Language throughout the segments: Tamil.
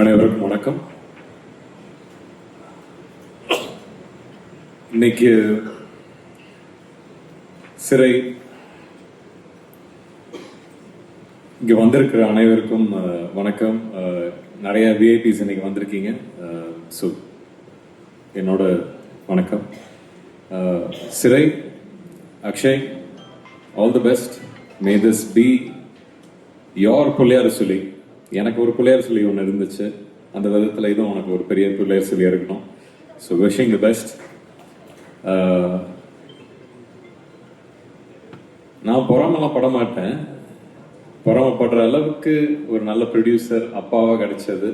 அனைவருக்கும் வணக்கம். இன்னைக்கு சிறை இங்க வந்திருக்கிற அனைவருக்கும் வணக்கம். நிறைய விஐபிஸ் இன்னைக்கு வந்திருக்கீங்க. ஸோ என்னோட வணக்கம். சிறை, Akshay, all the best. Me this be your Pillaiyar சொல்லி. எனக்கு ஒரு பிள்ளையார் சொல்லி ஒன்று இருந்துச்சு, அந்த விதத்தில் இதுவும் உனக்கு ஒரு பெரிய பிள்ளையார் சொல்லியாக இருக்கணும். So wishing the best. நான் பொறாமலாம் பட மாட்டேன். பொறாமப்படுற அளவுக்கு ஒரு நல்ல ப்ரொடியூசர் அப்பாவாக கிடைச்சது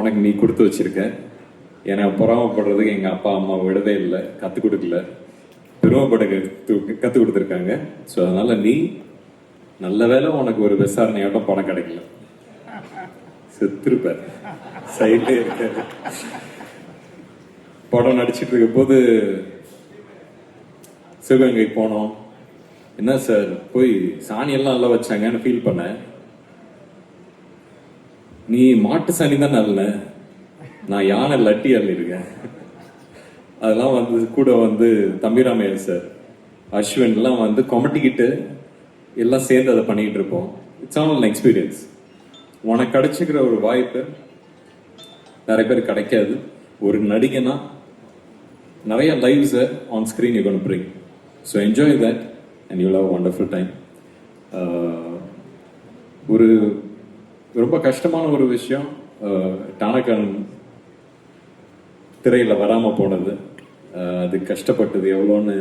உனக்கு நீ கொடுத்து வச்சிருக்க. எனக்கு பொறாமப்படுறதுக்கு எங்கள் அப்பா அம்மா விடவே இல்லை, கற்றுக் கொடுக்கல, பெருமைப்பட கற்றுக் கொடுத்துருக்காங்க. ஸோ அதனால நீ நல்ல வேலை உனக்கு ஒரு விசாரணையாட்டம் படம் கிடைக்கல, செத்துருப்ப சைட்லே இருக்காரு. படம் நடிச்சிட்டு இருக்க போது சிவகங்கை போனோம். என்ன சார் போய் சாணியெல்லாம் நல்லா வச்சாங்கன்னு ஃபீல் பண்ண. நீ மாட்டு சாணி தான் நல்ல, நான் யானை லட்டி அள்ளிருக்கேன். அதெல்லாம் வந்து கூட வந்து தம்பிராமையர் சார், அஸ்வின் எல்லாம் வந்து கொமட்டிக்கிட்டு எல்லாம் சேர்ந்து அதை பண்ணிட்டு இருப்போம். It's all experience. உனக்கு கிடைச்சிக்கிற ஒரு வாய்ப்பு நிறைய பேர் கிடைக்காது. ஒரு நடிகனா நிறைய லைவ்ஸை on screen you can bring. So enjoy that and you have wonderful time. ஒரு ரொம்ப கஷ்டமான ஒரு விஷயம், டானக்கன் திரையில் வராமல் போனது. அது கஷ்டப்பட்டது எவ்வளோன்னு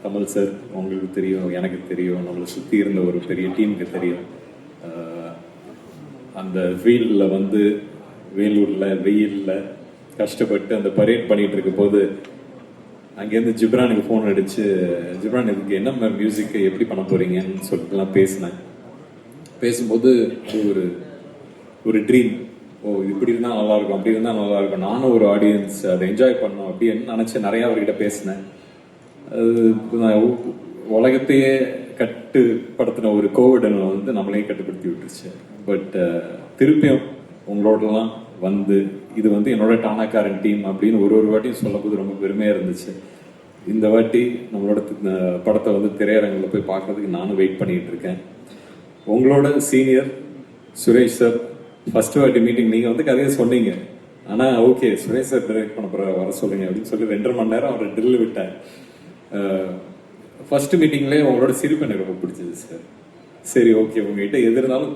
கமல் சார் உங்களுக்கு தெரியும், எனக்கு தெரியும், நம்மளை சுற்றி இருந்த ஒரு பெரிய டீமுக்கு தெரியும். அந்த ஃபீல்டில் வந்து வேலூரில் வெயிலில் கஷ்டப்பட்டு அந்த பரேட் பண்ணிகிட்டு இருக்க போது அங்கேருந்து ஜிப்ரானுக்கு ஃபோன் அடித்து, ஜிப்ரான் இதுக்கு என்ன மாதிரி மியூசிக்கை எப்படி பண்ண போகிறீங்கன்னு சொல்லிட்டுலாம் பேசினேன். பேசும்போது ஒரு ஒரு ட்ரீம், இது இப்படி இருந்தால் நல்லாயிருக்கும், அப்படி இருந்தால் நல்லாயிருக்கும், நானும் ஒரு ஆடியன்ஸ் அதை என்ஜாய் பண்ணோம் அப்படின்னு நினச்சி நிறையா அவர்கிட்ட பேசினேன். அது உலகத்தையே கட்டுப்படுத்தின ஒரு கோவிட் வந்து நம்மளையும் கட்டுப்படுத்தி விட்டுருச்சு. பட் திருப்பியும் உங்களோடலாம் வந்து இது வந்து என்னோட டானாக்காரன் டீம் அப்படின்னு ஒரு வாட்டியும் சொல்லும்போது ரொம்ப பெருமையாக இருந்துச்சு. இந்த வாட்டி நம்மளோட படத்தை வந்து திரையரங்கில் போய் பார்க்கறதுக்கு நானும் வெயிட் பண்ணிட்டு இருக்கேன். உங்களோட சீனியர் சுரேஷ் சார், ஃபர்ஸ்ட் வாட்டி மீட்டிங் நீங்கள் வந்து கதையை சொன்னீங்க, ஆனால் ஓகே சுரேஷ் சார் டைரக்ட் பண்ண போகிற வர சொல்லுங்க அப்படின்னு சொல்லி 2.5 மணி நேரம் அவரை ட்ரில் விட்டேன். ஃபர்ஸ்ட் மீட்டிங்லேயே உங்களோட சிரிப்பு எனக்கு ரொம்ப பிடிச்சது சார். சரி ஓகே, உங்ககிட்ட எது இருந்தாலும்